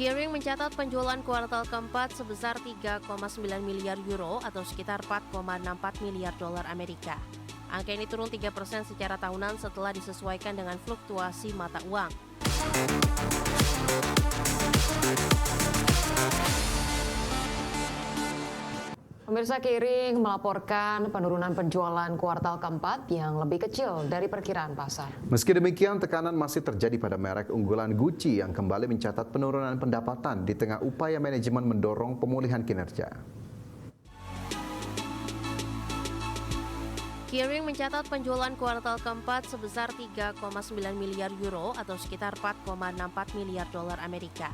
Kering mencatat penjualan kuartal keempat sebesar 3,9 miliar euro atau sekitar 4,64 miliar dolar Amerika. Angka ini turun 3% secara tahunan setelah disesuaikan dengan fluktuasi mata uang. Pemirsa, Kering melaporkan penurunan penjualan kuartal keempat yang lebih kecil dari perkiraan pasar. Meski demikian, tekanan masih terjadi pada merek unggulan Gucci yang kembali mencatat penurunan pendapatan di tengah upaya manajemen mendorong pemulihan kinerja. Kering mencatat penjualan kuartal keempat sebesar 3,9 miliar euro atau sekitar 4,64 miliar dolar Amerika.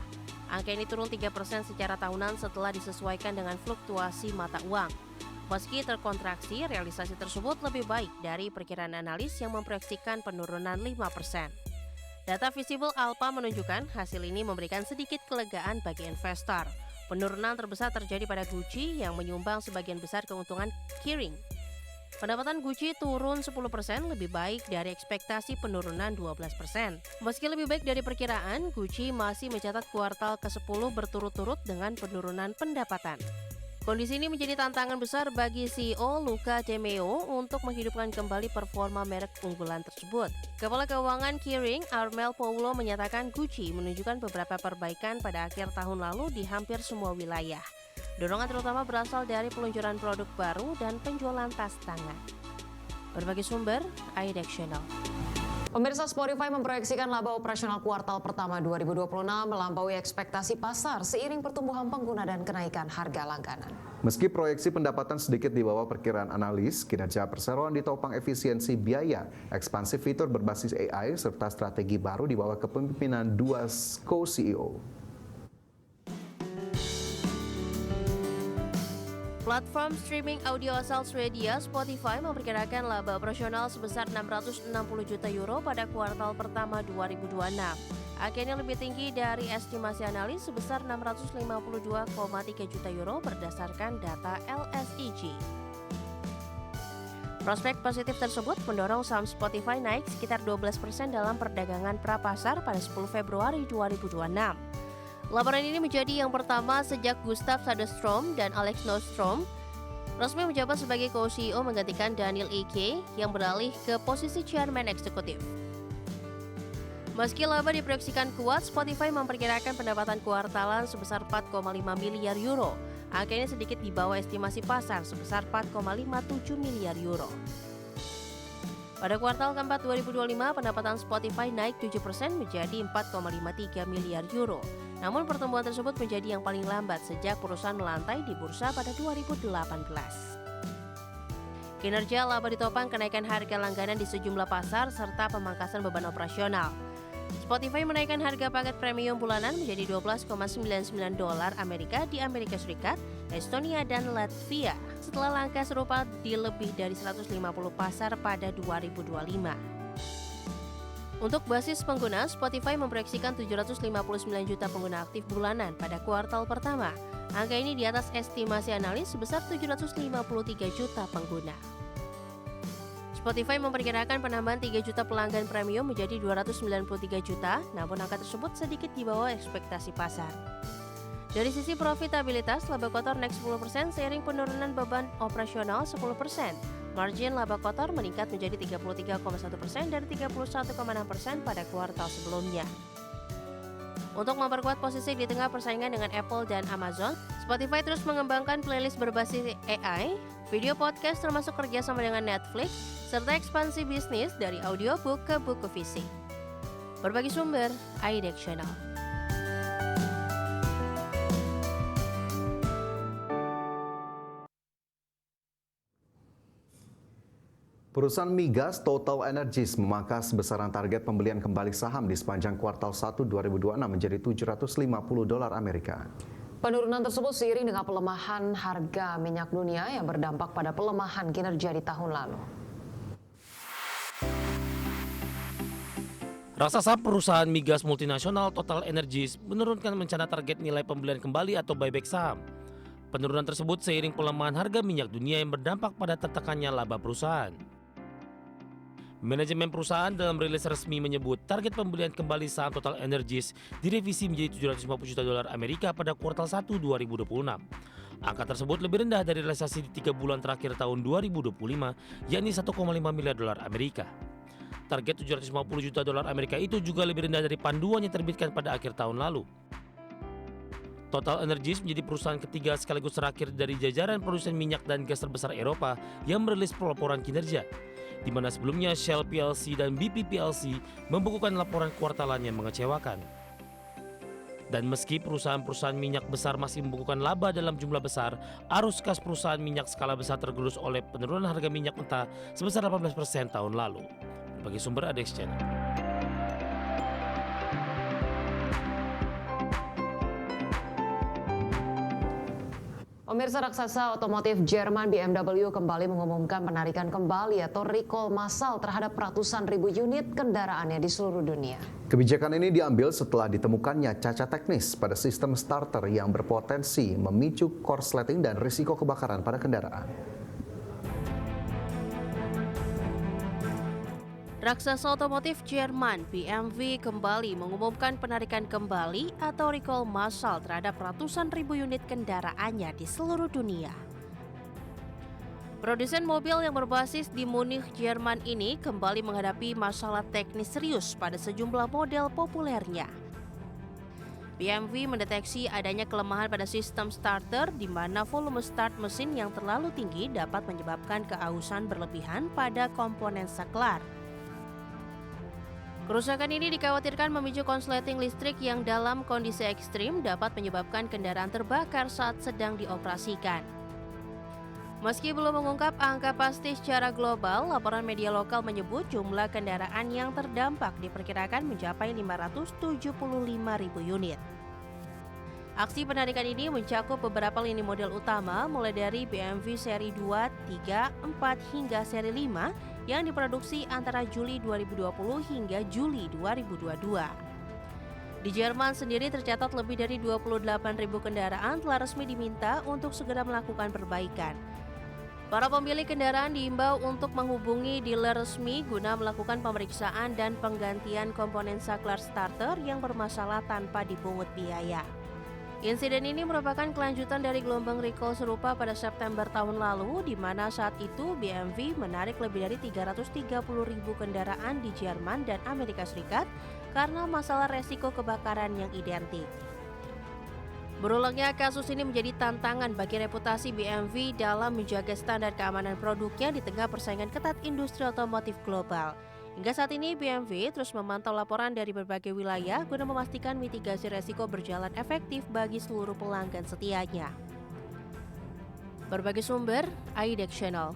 Angka ini turun 3% secara tahunan setelah disesuaikan dengan fluktuasi mata uang. Meski terkontraksi, realisasi tersebut lebih baik dari perkiraan analis yang memproyeksikan penurunan 5%. Data Visible Alpha menunjukkan hasil ini memberikan sedikit kelegaan bagi investor. Penurunan terbesar terjadi pada Gucci yang menyumbang sebagian besar keuntungan Kering. Pendapatan Gucci turun 10%, lebih baik dari ekspektasi penurunan 12%. Meski lebih baik dari perkiraan, Gucci masih mencatat kuartal ke-10 berturut-turut dengan penurunan pendapatan. Kondisi ini menjadi tantangan besar bagi CEO Luca de Meo untuk menghidupkan kembali performa merek unggulan tersebut. Kepala Keuangan Kering, Armel Paulo, menyatakan Gucci menunjukkan beberapa perbaikan pada akhir tahun lalu di hampir semua wilayah. Dorongan terutama berasal dari peluncuran produk baru dan penjualan tas tangan. Berbagai sumber, IDEX Channel. Pemirsa, Spotify memproyeksikan laba operasional kuartal pertama 2026 melampaui ekspektasi pasar seiring pertumbuhan pengguna dan kenaikan harga langganan. Meski proyeksi pendapatan sedikit di bawah perkiraan analis, kinerja perseroan ditopang efisiensi biaya, ekspansi fitur berbasis AI, serta strategi baru di bawah kepemimpinan dua co-CEO. Platform streaming audio asal Swedia, Spotify, memperkirakan laba operasional sebesar 660 juta euro pada kuartal pertama 2026. Angka ini lebih tinggi dari estimasi analis sebesar 652,3 juta euro berdasarkan data LSEG. Prospek positif tersebut mendorong saham Spotify naik sekitar 12% dalam perdagangan prapasar pada 10 Februari 2026. Laporan ini menjadi yang pertama sejak Gustav Söderström dan Alex Norström resmi menjabat sebagai co-CEO menggantikan Daniel Ek yang beralih ke posisi chairman eksekutif. Meski laba diproyeksikan kuat, Spotify memperkirakan pendapatan kuartalan sebesar 4,5 miliar euro. Angka ini sedikit di bawah estimasi pasar sebesar 4,57 miliar euro. Pada kuartal keempat 2025, pendapatan Spotify naik 7% menjadi 4,53 miliar euro. Namun pertumbuhan tersebut menjadi yang paling lambat sejak perusahaan melantai di bursa pada 2018. Kinerja laba ditopang kenaikan harga langganan di sejumlah pasar serta pemangkasan beban operasional. Spotify menaikkan harga paket premium bulanan menjadi $12,99 Amerika di Amerika Serikat, Estonia, dan Latvia setelah langkah serupa di lebih dari 150 pasar pada 2025. Untuk basis pengguna, Spotify memproyeksikan 759 juta pengguna aktif bulanan pada kuartal pertama. Angka ini di atas estimasi analis sebesar 753 juta pengguna. Spotify memperkirakan penambahan 3 juta pelanggan premium menjadi 293 juta, namun angka tersebut sedikit di bawah ekspektasi pasar. Dari sisi profitabilitas, laba kotor naik 10% seiring penurunan beban operasional 10%. Margin laba kotor meningkat menjadi 33,1% dari 31,6% pada kuartal sebelumnya. Untuk memperkuat posisi di tengah persaingan dengan Apple dan Amazon, Spotify terus mengembangkan playlist berbasis AI, video podcast termasuk kerjasama dengan Netflix, serta ekspansi bisnis dari audiobook ke buku fisik. Berbagi sumber, IDEX Channel. Perusahaan migas Total Energies memangkas besaran target pembelian kembali saham di sepanjang kuartal 1 2026 menjadi $750 Amerika. Penurunan tersebut seiring dengan pelemahan harga minyak dunia yang berdampak pada pelemahan kinerja di tahun lalu. Raksasa perusahaan migas multinasional Total Energies menurunkan rencana target nilai pembelian kembali atau buyback saham. Penurunan tersebut seiring pelemahan harga minyak dunia yang berdampak pada tertekannya laba perusahaan. Manajemen perusahaan dalam rilis resmi menyebut target pembelian kembali saham Total Energies direvisi menjadi 750 juta dolar Amerika pada kuartal 1 2026. Angka tersebut lebih rendah dari realisasi di 3 bulan terakhir tahun 2025, yakni 1,5 miliar dolar Amerika. Target 750 juta dolar Amerika itu juga lebih rendah dari panduan yang terbitkan pada akhir tahun lalu. Total Energies menjadi perusahaan ketiga sekaligus terakhir dari jajaran produsen minyak dan gas terbesar Eropa yang merilis pelaporan kinerja, di mana sebelumnya Shell plc dan BP plc membukukan laporan kuartalan yang mengecewakan. Dan meski perusahaan-perusahaan minyak besar masih membukukan laba dalam jumlah besar, arus kas perusahaan minyak skala besar tergerus oleh penurunan harga minyak mentah sebesar 18% tahun lalu. Bagi sumber ADX Channel. Pemirsa, raksasa otomotif Jerman BMW kembali mengumumkan penarikan kembali atau recall massal terhadap ratusan ribu unit kendaraannya di seluruh dunia. Kebijakan ini diambil setelah ditemukannya cacat teknis pada sistem starter yang berpotensi memicu korsleting dan risiko kebakaran pada kendaraan. Raksasa otomotif Jerman BMW kembali mengumumkan penarikan kembali atau recall massal terhadap ratusan ribu unit kendaraannya di seluruh dunia. Produsen mobil yang berbasis di Munich, Jerman ini kembali menghadapi masalah teknis serius pada sejumlah model populernya. BMW mendeteksi adanya kelemahan pada sistem starter di mana volume start mesin yang terlalu tinggi dapat menyebabkan keausan berlebihan pada komponen saklar. Kerusakan ini dikhawatirkan memicu konsleting listrik yang dalam kondisi ekstrim dapat menyebabkan kendaraan terbakar saat sedang dioperasikan. Meski belum mengungkap angka pasti secara global, laporan media lokal menyebut jumlah kendaraan yang terdampak diperkirakan mencapai 575 ribu unit. Aksi penarikan ini mencakup beberapa lini model utama mulai dari BMW seri 2, 3, 4 hingga seri 5 yang diproduksi antara Juli 2020 hingga Juli 2022. Di Jerman sendiri tercatat lebih dari 28.000 kendaraan telah resmi diminta untuk segera melakukan perbaikan. Para pemilik kendaraan diimbau untuk menghubungi dealer resmi guna melakukan pemeriksaan dan penggantian komponen saklar starter yang bermasalah tanpa dipungut biaya. Insiden ini merupakan kelanjutan dari gelombang recall serupa pada September tahun lalu, di mana saat itu BMW menarik lebih dari 330.000 kendaraan di Jerman dan Amerika Serikat karena masalah resiko kebakaran yang identik. Berulangnya kasus ini menjadi tantangan bagi reputasi BMW dalam menjaga standar keamanan produknya di tengah persaingan ketat industri otomotif global. Hingga saat ini BMW terus memantau laporan dari berbagai wilayah guna memastikan mitigasi resiko berjalan efektif bagi seluruh pelanggan setianya. Berbagai sumber, AIDEX Channel.